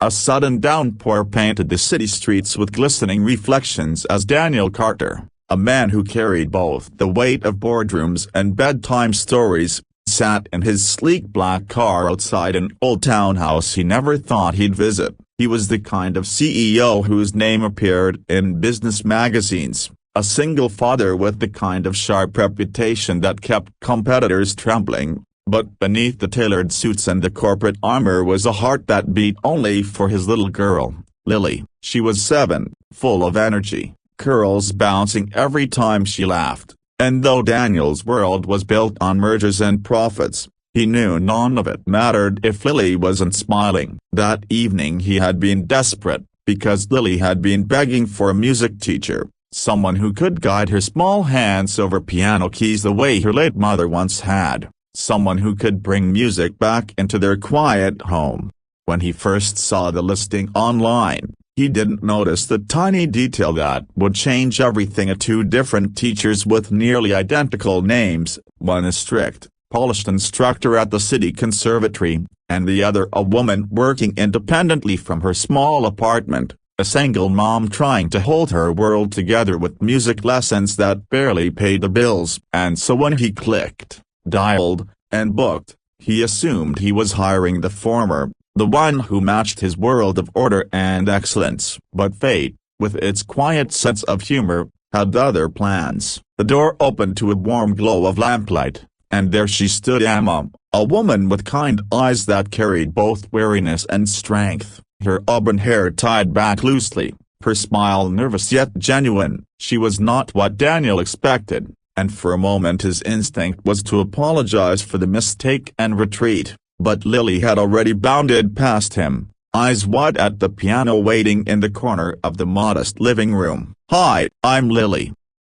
A sudden downpour painted the city streets with glistening reflections as Daniel Carter, a man who carried both the weight of boardrooms and bedtime stories, sat in his sleek black car outside an old townhouse he never thought he'd visit. He was the kind of CEO whose name appeared in business magazines, a single father with the kind of sharp reputation that kept competitors trembling. But beneath the tailored suits and the corporate armor was a heart that beat only for his little girl, Lily. She was 7, full of energy, curls bouncing every time she laughed, and though Daniel's world was built on mergers and profits, he knew none of it mattered if Lily wasn't smiling. That evening he had been desperate, because Lily had been begging for a music teacher, someone who could guide her small hands over piano keys the way her late mother once had. Someone who could bring music back into their quiet home. When he first saw the listing online, he didn't notice the tiny detail that would change everything. 2 different teachers with nearly identical names, one a strict, polished instructor at the city conservatory, and the other a woman working independently from her small apartment, a single mom trying to hold her world together with music lessons that barely paid the bills. And so when he clicked, dialed, and booked, he assumed he was hiring the former, the one who matched his world of order and excellence. But fate, with its quiet sense of humor, had other plans. The door opened to a warm glow of lamplight, and there she stood, Emma, a woman with kind eyes that carried both weariness and strength, her auburn hair tied back loosely, her smile nervous yet genuine. She was not what Daniel expected, and for a moment his instinct was to apologize for the mistake and retreat, but Lily had already bounded past him, eyes wide at the piano waiting in the corner of the modest living room. "Hi, I'm Lily,"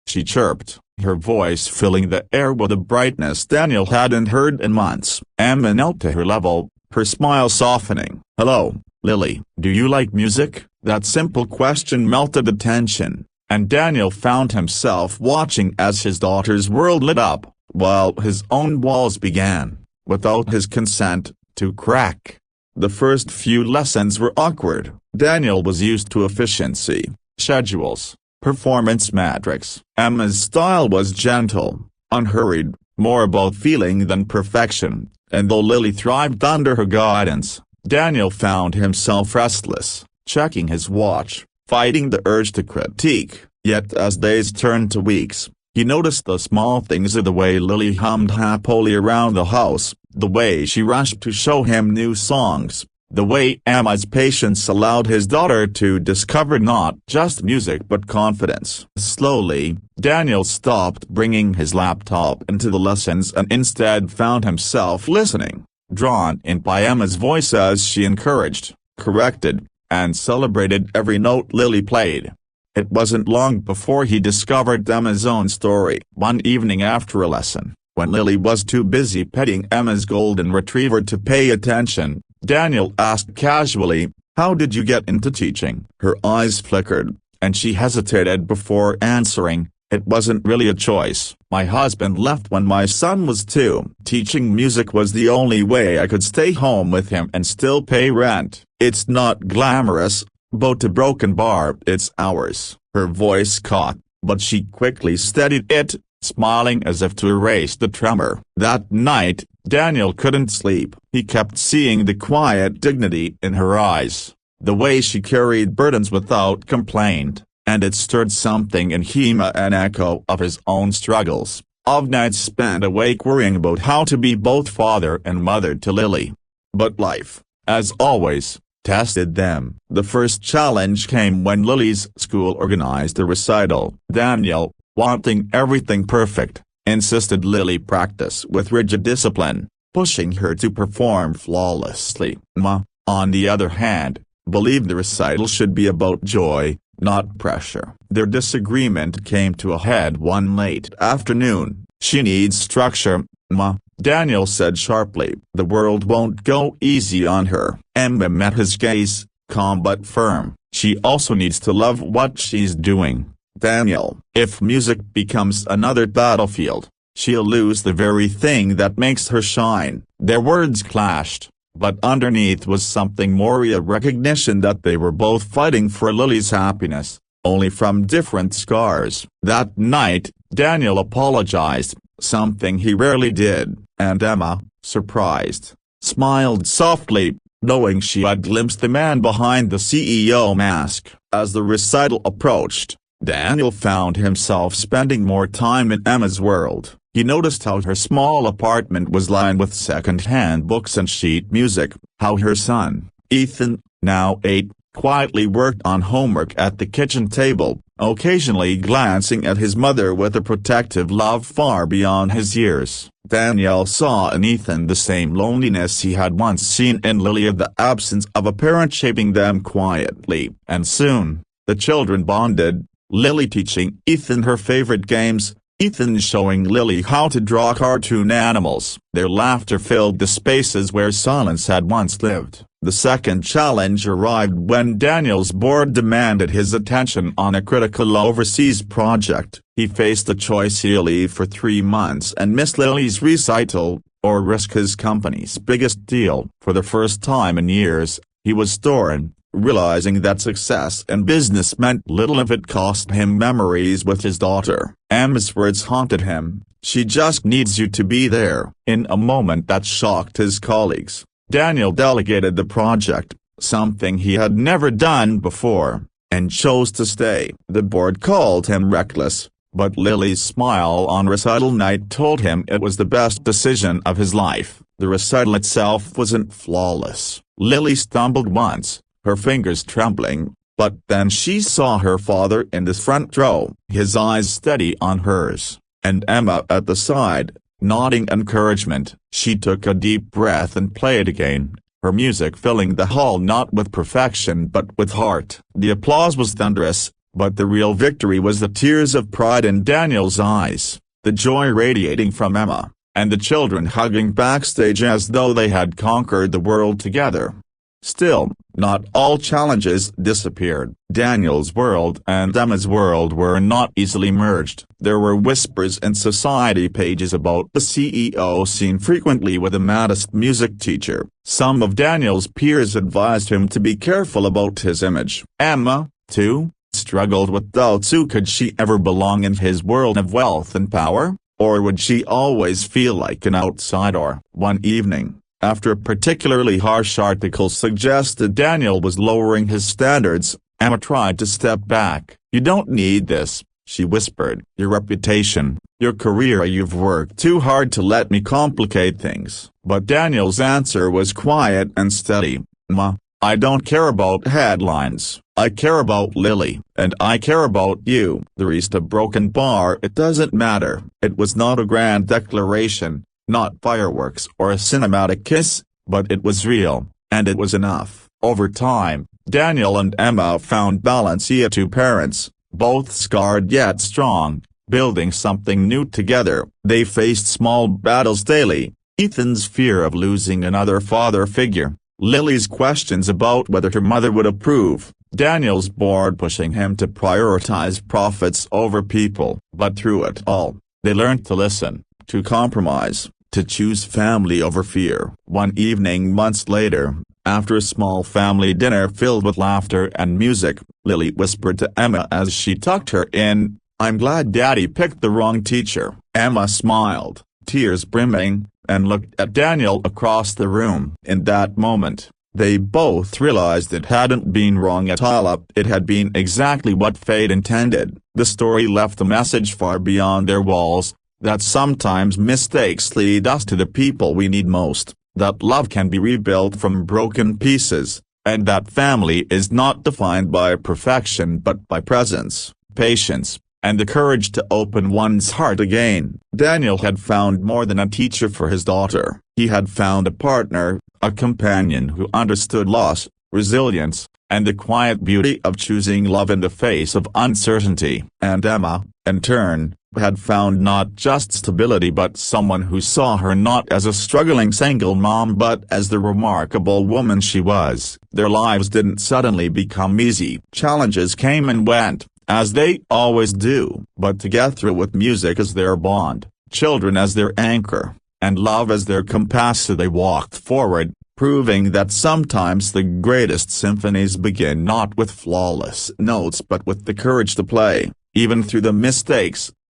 she chirped, her voice filling the air with a brightness Daniel hadn't heard in months. Emma knelt to her level, her smile softening. "Hello, Lily. Do you like music?" That simple question melted the tension, and Daniel found himself watching as his daughter's world lit up, while his own walls began, without his consent, to crack. The first few lessons were awkward. Daniel was used to efficiency, schedules, performance metrics. Emma's style was gentle, unhurried, more about feeling than perfection, and though Lily thrived under her guidance, Daniel found himself restless, checking his watch, fighting the urge to critique. Yet as days turned to weeks, he noticed the small things, the way Lily hummed happily around the house, the way she rushed to show him new songs, the way Emma's patience allowed his daughter to discover not just music but confidence. Slowly, Daniel stopped bringing his laptop into the lessons and instead found himself listening, drawn in by Emma's voice as she encouraged, corrected, and celebrated every note Lily played. It wasn't long before he discovered Emma's own story. One evening after a lesson, when Lily was too busy petting Emma's golden retriever to pay attention, Daniel asked casually, "How did you get into teaching?" Her eyes flickered, and she hesitated before answering, "It wasn't really a choice. My husband left when my son was 2. Teaching music was the only way I could stay home with him and still pay rent. It's not glamorous, but a broken bar, it's ours." Her voice caught, but she quickly steadied it, smiling as if to erase the tremor. That night, Daniel couldn't sleep. He kept seeing the quiet dignity in her eyes, the way she carried burdens without complaint, and it stirred something in him, an echo of his own struggles, of nights spent awake worrying about how to be both father and mother to Lily. But life, as always, tested them. The first challenge came when Lily's school organized a recital. Daniel, wanting everything perfect, insisted Lily practice with rigid discipline, pushing her to perform flawlessly. Ma, on the other hand, believed the recital should be about joy, not pressure. Their disagreement came to a head one late afternoon. "She needs structure, Ma," Daniel said sharply. "The world won't go easy on her." Emma met his gaze, calm but firm. "She also needs to love what she's doing, Daniel. If music becomes another battlefield, she'll lose the very thing that makes her shine." Their words clashed, but underneath was something more: a recognition that they were both fighting for Lily's happiness, only from different scars. That night, Daniel apologized, something he rarely did, and Emma, surprised, smiled softly, knowing she had glimpsed the man behind the CEO mask. As the recital approached, Daniel found himself spending more time in Emma's world. He noticed how her small apartment was lined with second-hand books and sheet music, how her son, Ethan, now 8, quietly worked on homework at the kitchen table, occasionally glancing at his mother with a protective love far beyond his years. Daniel saw in Ethan the same loneliness he had once seen in Lily, of the absence of a parent shaping them quietly. And soon, the children bonded, Lily teaching Ethan her favorite games, Ethan showing Lily how to draw cartoon animals. Their laughter filled the spaces where silence had once lived. The second challenge arrived when Daniel's board demanded his attention on a critical overseas project. He faced the choice: he'll leave for 3 months and miss Lily's recital, or risk his company's biggest deal. For the first time in years, he was torn, realizing that success in business meant little if it cost him memories with his daughter. Emma's words haunted him: "She just needs you to be there." In a moment that shocked his colleagues, Daniel delegated the project, something he had never done before, and chose to stay. The board called him reckless, but Lily's smile on recital night told him it was the best decision of his life. The recital itself wasn't flawless. Lily stumbled once, her fingers trembling, but then she saw her father in the front row, his eyes steady on hers, and Emma at the side, nodding encouragement. She took a deep breath and played again, her music filling the hall not with perfection but with heart. The applause was thunderous, but the real victory was the tears of pride in Daniel's eyes, the joy radiating from Emma, and the children hugging backstage as though they had conquered the world together. Still, not all challenges disappeared. Daniel's world and Emma's world were not easily merged. There were whispers in society pages about the CEO seen frequently with a modest music teacher. Some of Daniel's peers advised him to be careful about his image. Emma, too, struggled with doubts. Could she ever belong in his world of wealth and power, or would she always feel like an outsider? One evening, after a particularly harsh article suggested Daniel was lowering his standards, Emma tried to step back. "You don't need this," she whispered. "Your reputation, your career, you've worked too hard to let me complicate things." But Daniel's answer was quiet and steady. "Ma, I don't care about headlines. I care about Lily, and I care about you." The rest a broken bar. It doesn't matter. It was not a grand declaration, not fireworks or a cinematic kiss, but it was real, and it was enough. Over time, Daniel and Emma found balance. Two parents, both scarred yet strong, building something new together. They faced small battles daily: Ethan's fear of losing another father figure, Lily's questions about whether her mother would approve, Daniel's board pushing him to prioritize profits over people. But through it all, they learned to listen, to compromise, to choose family over fear. One evening months later, after a small family dinner filled with laughter and music, Lily whispered to Emma as she tucked her in, "I'm glad Daddy picked the wrong teacher." Emma smiled, tears brimming, and looked at Daniel across the room. In that moment, they both realized it hadn't been wrong at all. It had been exactly what fate intended. The story left a message far beyond their walls, that sometimes mistakes lead us to the people we need most, that love can be rebuilt from broken pieces, and that family is not defined by perfection but by presence, patience, and the courage to open one's heart again. Daniel had found more than a teacher for his daughter. He had found a partner, a companion who understood loss, resilience, and the quiet beauty of choosing love in the face of uncertainty. And Emma, in turn, had found not just stability but someone who saw her not as a struggling single mom but as the remarkable woman she was. Their lives didn't suddenly become easy. Challenges came and went, as they always do, but together with music as their bond, children as their anchor, and love as their compass, they walked forward, proving that sometimes the greatest symphonies begin not with flawless notes but with the courage to play, even through the mistakes.